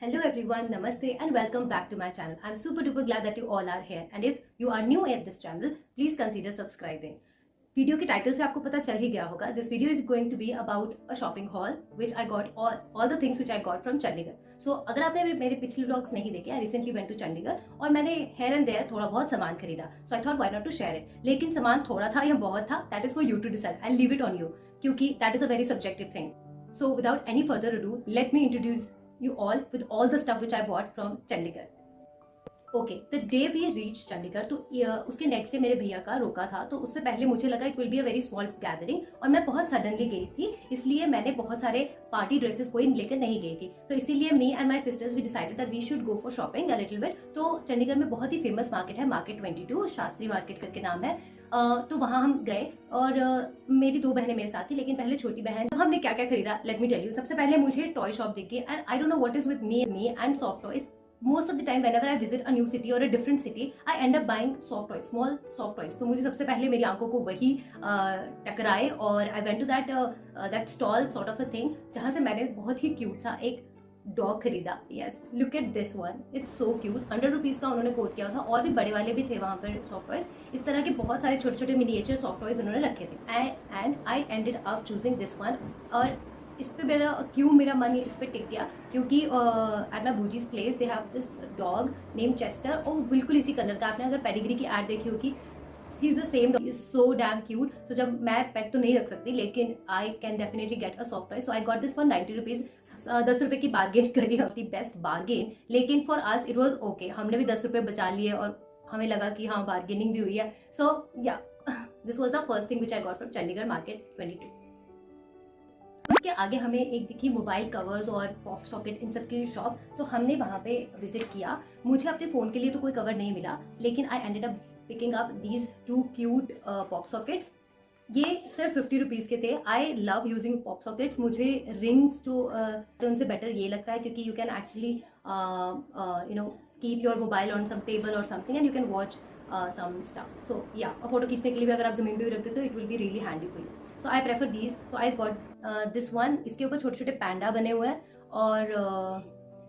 Hello everyone, Namaste and welcome back to my channel. I'm super duper glad that you all are here and if you are new at this channel, please consider subscribing. Video के title से आपको पता चल ही गया होगा. This video is going to be about a shopping haul which I got all the things which I got from Chandigarh. So अगर आपने मेरे पिछले व्लॉग्स नहीं देखे, I recently went to Chandigarh और मैंने हेयर एंड देयर थोड़ा बहुत सामान खरीदा. So I thought why not to share it. लेकिन सामान थोड़ा था या बहुत था, that is for you to decide. I leave it on you क्योंकि that is a very subjective thing. So without any further ado, let me introduce you all with all the stuff which I bought from Chandigarh. Okay, the day we reach Chandigarh, तो उसके next day मेरे भैया का रोका था. तो उससे पहले मुझे लगा it will be a very small gathering और मैं बहुत सडनली गई थी, इसलिए मैंने बहुत सारे पार्टी ड्रेसेस कोई लेकर नहीं गई थी. तो इसीलिए me and my sisters we decided that we should go for shopping a little bit. तो चंडीगढ़ में बहुत ही फेमस मार्केट है, मार्केट 22, शास्त्री मार्केट करके नाम है. तो वहाँ हम गए और मेरी दो बहनें मेरे साथ थी, लेकिन पहले छोटी बहन. तो हमने क्या क्या खरीदा, लेट मी टेल यू. सबसे पहले मुझे टॉय शॉप दिखी and I don't know what is with me and soft toys. Most of the time whenever I visit a new city or a different city, I end up buying soft toys, small soft toys. तो मुझे सबसे पहले मेरी आंखों को वही टकराए और I went to that stall sort of a thing, जहाँ से मैंने बहुत ही क्यूट सा एक डॉग खरीदा. Yes, look at this one, it's so cute. 100 rupees का उन्होंने कोट किया था और भी बड़े वाले भी थे वहाँ पर सॉफ्ट टॉयज. इस तरह के बहुत सारे छोटे छोटे मिनिएचर सॉफ्ट टॉयज उन्होंने रखे थे and I ended up choosing this one. और इस पे मेरा मन इस पे टिक गया क्योंकि at my boojie's place they have this dog name Chester और बिल्कुल इसी कलर का. आपने अगर पेडिग्री की ऐड देखी होगी, he is the same dog, is so damn cute. So जब मैं पेट तो नहीं रख सकती, लेकिन I can definitely get a soft toy. So I got this for 90 rupees. 10 रुपये की बार्गेन करी, दी बेस्ट बार्गेन. लेकिन for us it was okay, हमने भी 10 रुपये बचा लिए और हमें लगा कि हाँ बार्गेनिंग भी हुई है. सो yeah this was the first thing which I got from Chandigarh market 22. उसके आगे हमें एक दिखी मोबाइल कवर्स और पॉप सॉकेट, इन सब की शॉप. तो हमने वहाँ पे विजिट किया. मुझे अपने फ़ोन के लिए तो कोई कवर नहीं मिला, लेकिन I ended up picking up these 2 cute pop sockets. ये सिर्फ 50 रुपीज़ के थे. I love using pop sockets. मुझे रिंग्स जो उनसे बेटर ये लगता है क्योंकि you can actually keep your mobile on some table और something and you can watch some stuff. So yeah, photo खींचने के लिए भी अगर आप ज़मीन पे भी रख देते हो, it will be really handy for you. So I prefer these. तो आई गॉट दिस वन. इसके ऊपर छोटे छोटे पैंडा बने हुए हैं और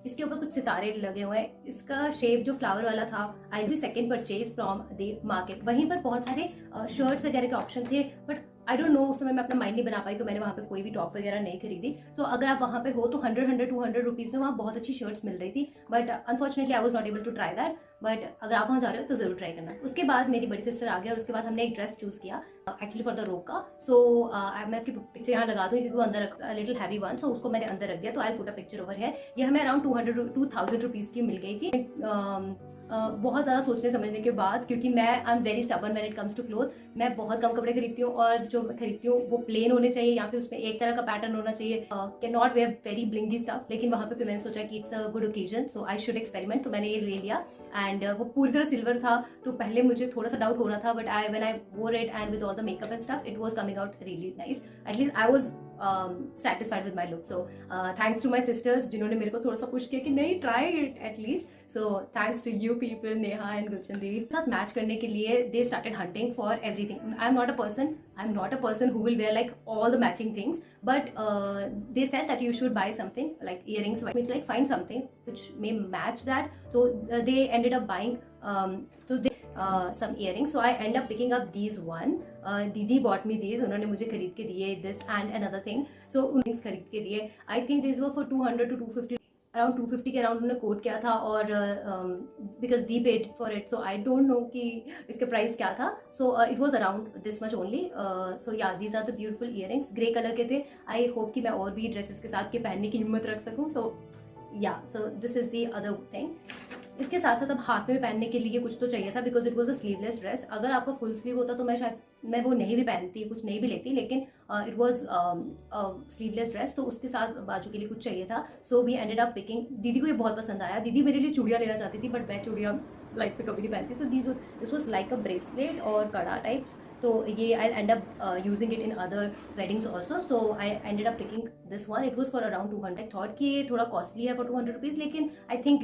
इसके ऊपर कुछ सितारे लगे हुए हैं. इसका शेप जो फ्लावर वाला था, I the second purchase from the market. वहीं पर बहुत सारे शर्ट्स वगैरह के ऑप्शन थे, बट आई डोंट नो, उस समय मैं अपना माइंड नहीं बना पाई, तो मैंने वहाँ पे कोई भी टॉप वगैरह नहीं खरीदी. तो अगर आप वहाँ पे हो तो 100-200 रुपीज़ में वहाँ बहुत अच्छी शर्ट्स मिल रही थी, but unfortunately I was not able to try that. But अगर आप वहाँ जा रहे हो तो जरूर ट्राई करना. उसके बाद मेरी बड़ी सिस्टर आ गया और उसके बाद हमने एक ड्रेस चूज़ किया एक्चुअली फॉर द रोका. सो मैं उसकी पिक्चर यहाँ लगा दूँ क्योंकि वो अंदर लिटिल हैवी वन, सो उसको मैंने अंदर रख दिया. तो I put a picture over है. ये हमें अराउंड 2000 रुपीज़ की मिल गई थी. बहुत ज़्यादा सोचने समझने के बाद, क्योंकि मैं I am very stubborn when it comes to cloth. मैं बहुत कम कपड़े खरीदती हूँ और जो मैं खरीदती हूँ वो प्लेन होने चाहिए या फिर उसमें एक तरह का पैटर्न होना चाहिए. Can not wear very blingy stuff. लेकिन वहाँ पे फिर मैंने सोचा कि it's a good occasion, so I should experiment. तो मैंने ये ले लिया एंड वो पूरी तरह सिल्वर था. तो पहले मुझे थोड़ा सा डाउट हो रहा था, बट व्हेन आई वोर it and with all the makeup and stuff, it was coming out really nice. At least I was satisfied with my look. So thanks to my sisters जिन्होंने मेरे को थोड़ा सा पुश किया कि नहीं, try it at least. So thanks to you people, Neha and Gulshan Devi. साथ match करने के लिए they started hunting for everything. I'm not a person who will wear like all the matching things, but they said that you should buy something like earrings, like find something which may match that. So they ended up buying some earrings. So I end up picking up these one. दीदी bought me these. उन्होंने मुझे खरीद के दिए this and another thing. So earrings खरीद के दिए. I think these were for 200 to 250. Around 250 के अराउंड उन्होंने कोट किया था और बिकॉज दी paid for it. So I don't know कि इसका प्राइस क्या था. So it was around this much only. So yeah these are the beautiful earrings. Grey colour के थे. आई होप कि मैं और भी ड्रेसेस के साथ के पहनने की हिम्मत रख सकूँ. सो yeah so this is the other thing. इसके साथ साथ अब हाथ में पहनने के लिए कुछ तो चाहिए था because it was a sleeveless dress. अगर आपका फुल स्लीव होता तो मैं वो नहीं भी पहनती, कुछ नहीं भी लेती, लेकिन इट वॉज स्लीवलेस ड्रेस, तो उसके साथ बाजू के लिए कुछ चाहिए था. So we ended up picking. दीदी को ये बहुत पसंद आया. दीदी मेरे लिए चूड़ियाँ लेना चाहती थी, बट मैं चूड़ियाँ लाइफ पे कभी नहीं पहनती. तो this was like a bracelet और कड़ा टाइप्स. तो ये I end up using it in other weddings also. So I ended up picking this one. It was for around 200. Thought कि ये थोड़ा कॉस्टली है फॉर 200 रुपीज़, लेकिन आई थिंक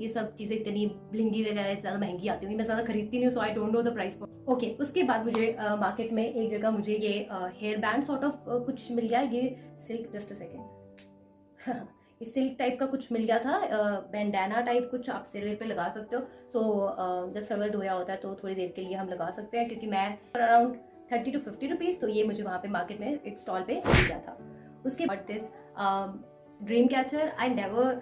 ये सब चीज़ें इतनी ब्लिंगी वगैरह ज़्यादा महंगी आती होंगी. मैं ज़्यादा खरीदती नहीं हूँ, so I don't know the price. Okay, उसके बाद मुझे मार्केट में एक जगह मुझे ये हेयर बैंड सॉर्ट ऑफ कुछ मिल गया. ये सिल्क, जस्ट अ सेकेंड. इस सिल्क टाइप का कुछ मिल गया था, बैंडाना टाइप कुछ, आप सिर पे लगा सकते हो। सो जब सर्वर धोया होता है तो थोड़ी देर के लिए हम लगा सकते हैं, क्योंकि मैं अराउंड 30 to 50 रुपीज़, तो ये मुझे वहाँ पे मार्केट में एक स्टॉल पे मिल गया था। उसके बाद this dream catcher, I never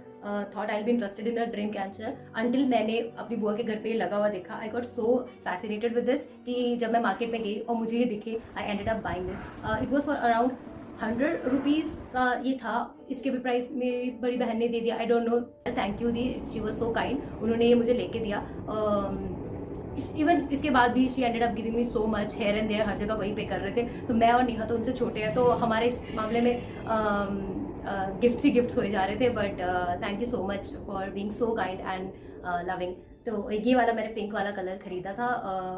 thought I be interested in a dream catcher until मैंने अपनी बुआ के घर पे लगा हुआ देखा। I got so fascinated with this कि जब मैं मार्केट में गई और मुझे ये दिखे, आई ended up buying this. It was for around 100 rupees का ये था। इसके भी प्राइस मेरी बड़ी बहन ने दे दिया, I don't know, thank you दी, शी वॉज सो काइंड, उन्होंने ये मुझे लेके दिया। इवन इसके बाद भी she ended up giving me so much, here and there हर जगह वही पे कर रहे थे। तो मैं और नेहा तो उनसे छोटे हैं, तो हमारे इस मामले में गिफ्ट्स ही गिफ्ट्स हुए जा रहे थे। But thank you so much for being so kind and loving. तो ये वाला मैंने पिंक वाला कलर खरीदा था,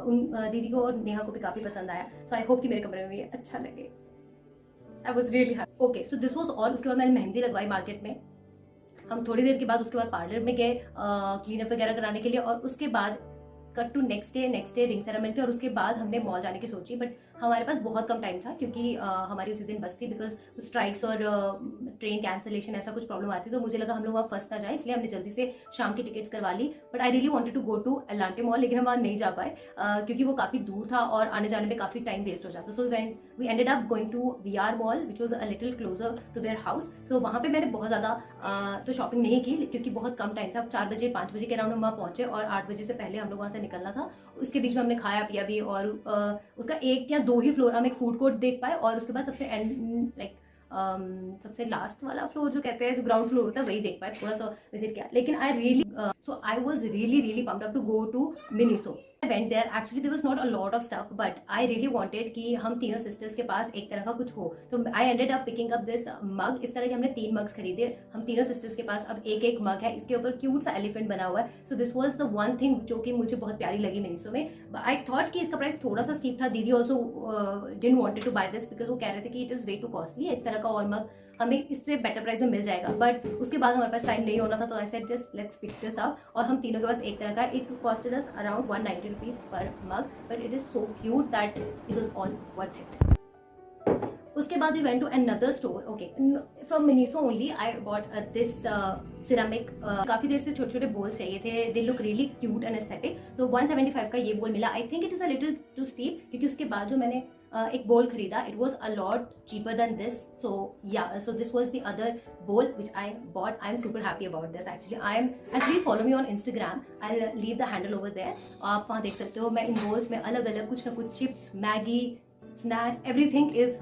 उन दीदी को और नेहा को भी काफ़ी पसंद आया। सो आई होप कि मेरे कमरे में भी अच्छा लगे। आई was really happy. Okay, so this was all. उसके बाद मैंने मेहंदी लगवाई मार्केट में। हम थोड़ी देर के बाद उसके बाद पार्लर में गए क्लीनअप वगैरह कराने के लिए, और उसके बाद cut to next day ring ceremony थी, और उसके बाद हमने मॉल जाने की सोची। बट हमारे पास बहुत कम टाइम था, क्योंकि हमारी उसी दिन बस थी, बिकॉज स्ट्राइक्स और ट्रेन कैंसिलेशन ऐसा कुछ प्रॉब्लम आती, तो मुझे लगा हम लोग वहाँ फंस ना जाए, इसलिए हमने जल्दी से शाम की टिकट्स करवा ली। But I really wanted to go to Elante mall, लेकिन हम वहाँ नहीं जा पाए क्योंकि वो काफ़ी दूर था और आने जाने में काफ़ी टाइम वेस्ट हो जाता। So we ended up going to VR mall, which was a little closer to their house. So वहाँ पे मैंने बहुत ज़्यादा तो शॉपिंग नहीं की, क्योंकि बहुत कम टाइम था। 4 बजे 5 बजे के अराउंड हम वहाँ पहुँचे, और 8 बजे से पहले हम लोग वहाँ से निकलना था। उसके बीच में हमने खाया पिया भी, और उसका 1 या 2 ही फ्लोर हम एक फूड कोर्ट देख पाए, और उसके बाद सबसे एंड लाइक सबसे लास्ट वाला फ्लोर जो कहते हैं, जो ग्राउंड फ्लोर होता है, वही देख पाए, थोड़ा सा विजिट किया। लेकिन I really so I was really pumped up to go to Miniso. I went there. Actually, there was not a lot of stuff, but I really wanted कि हम तीनों sisters के पास एक तरह का कुछ हो। तो I ended up picking up this mug। इस तरह के हमने 3 mugs खरीदे। हम तीनों sisters के पास अब एक मग है, इसके ऊपर क्यूट सा एलिफेंट बना हुआ है। So this was the one thing जो कि मुझे बहुत प्यारी लगी मिनीसो में। I thought कि इसका प्राइस थोड़ा सा स्टीप था। दीदी also didn't wanted to buy this because वो कह रहे थे कि it is way too costly है, इस तरह का और मग हमें इससे बेटर प्राइस में मिल जाएगा। बट उसके बाद हमारे पास टाइम नहीं होना था, तो I said just let's pick this up, और हम तीनों के पास एक तरह का। It costed us around 190 rupees पर mug, but it is so cute that it was all worth it. उसके बाद we went to another store, okay, from Miniso only. I bought this ceramic, काफ़ी देर से छोटे छोटे बोल चाहिए थे, they look really cute and aesthetic. तो 175 का ये बोल मिला। I think it is a little too steep, क्योंकि उसके बाद जो मैंने एक बोल खरीदा, it was a lot cheaper than this. So yeah, so this was the other bowl which I bought. I am super happy about this actually. And please follow me on Instagram. I'll leave the handle over there. आप वहाँ देख सकते हो। मैं इन bowls में अलग अलग कुछ ना कुछ chips, Maggi, snacks, everything is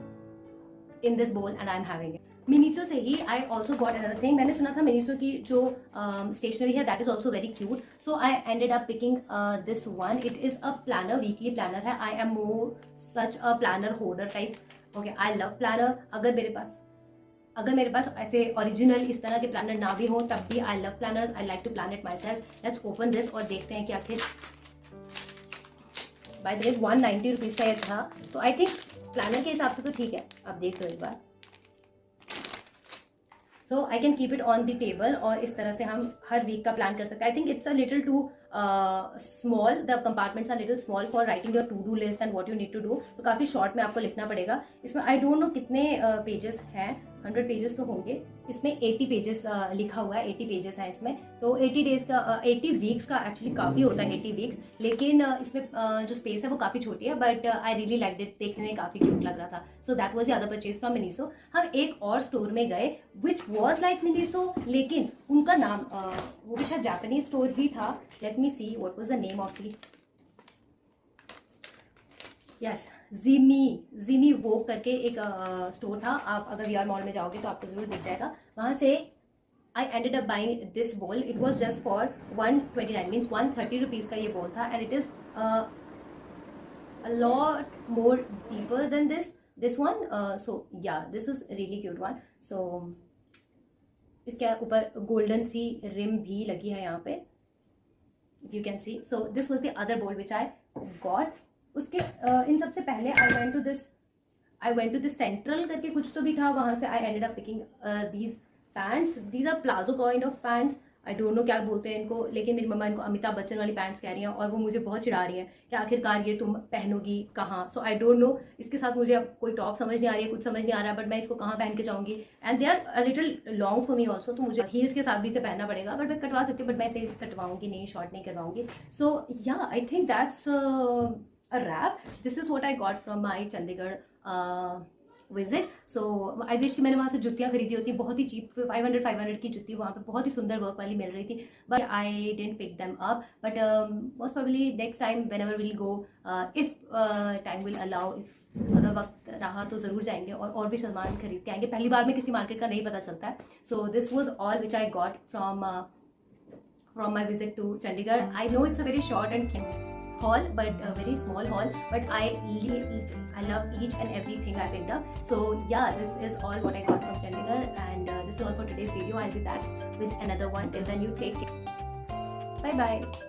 in this bowl and I am having it. Miniso से ही I also got another thing. मैंने सुना था मिनीसो की जो स्टेशनरी है that is also very cute, so I ended up picking this one. It is a planner, weekly planner है। I am more such a planner holder type. Okay, I love planner. अगर मेरे पास ऐसे original इस तरह के planner ना भी हो तब भी I love planners, I like to plan it myself. Let's open this और देखते हैं कि आखिर। बाय द वे 190 रुपीज़ का ये था, तो आई थिंक प्लानर के हिसाब से तो ठीक है। आप देख लो एक बार। So I can keep it on the table, और इस तरह से हम हर वीक का प्लान कर सकते हैं। I think it's a little too small, the compartments are little small for writing your to do list and what you need to do. तो काफ़ी शॉर्ट में आपको लिखना पड़ेगा। इसमें आई डोंट नो कितने पेजेस हैं, 100 पेजेस तो होंगे। इसमें 80 पेजेस लिखा हुआ है, 80 पेजेस हैं इसमें। तो 80 डेज का 80 वीक्स का एक्चुअली काफ़ी होता है, 80 वीक्स। लेकिन इसमें जो स्पेस है वो काफ़ी छोटी है, but I really like it, देखने में काफ़ी क्यूट लग रहा था। So that was the other purchase from Miniso. हम एक और स्टोर में गए विच वॉज लाइक मिनीसो, लेकिन उनका नाम वो भी शायद जापानीज स्टोर ही था। Let me see what was the name of the, yes, Jimmy वो करके एक स्टोर था। आप अगर VR मॉल में जाओगे तो आपको जरूर दिख जाएगा। वहाँ से I ended up buying this bowl. It was just for 129 means 130 rupees का ये बोल था, and it is a lot more deeper than this one. So yeah, this is really cute one. So इसके ऊपर golden सी rim भी लगी है यहाँ पे, if you can see. So this was the other bowl which I got. उसके इन सबसे पहले I went to this Central करके कुछ तो भी था, वहाँ से I ended up picking these pants. These are plazo kind of pants. I don't no क्या बोलते हैं इनको, लेकिन मेरी मम्मा इनको अमिताभ बच्चन वाली पैंट्स कह रही हैं और वो मुझे बहुत चिढ़ा रही हैं कि आखिरकार ये तुम पहनोगी कहाँ। सो आई डोंट नो, इसके साथ मुझे अब कोई टॉप समझ नहीं आ रही है, कुछ समझ नहीं आ रहा है, बट मैं इसको कहाँ पहन के जाऊँगी। And they are a little long for me also, तो मुझे हील्स के साथ भी इसे पहनना पड़ेगा, बट मैं कटवा सकती हूँ, बट मैं इसे कटवाऊँगी नहीं, शॉर्ट नहीं करवाऊँगी। सो या I think that's a wrap. This is what I got from my Chandigarh visit. So I wish कि मैंने वहाँ से जुतियाँ खरीदी होती, बहुत ही चीप 500 की जुत्ती वहाँ पे बहुत ही सुंदर वर्क वाली मिल रही थी, but I didn't pick them up. But most probably next time whenever will go, if time will allow, if अगर वक्त रहा तो ज़रूर जाएंगे और भी सामान खरीद के आएंगे। पहली बार में किसी मार्केट का नहीं पता चलता है। सो this was all which I got from my visit to Chandigarh. I know it's a very short and cute haul, but a very small haul, but I love each and everything I picked up. So yeah, this is all what I got from Chandigarh, and this is all for today's video. I'll be back with another one. Till then, you take care. Bye bye.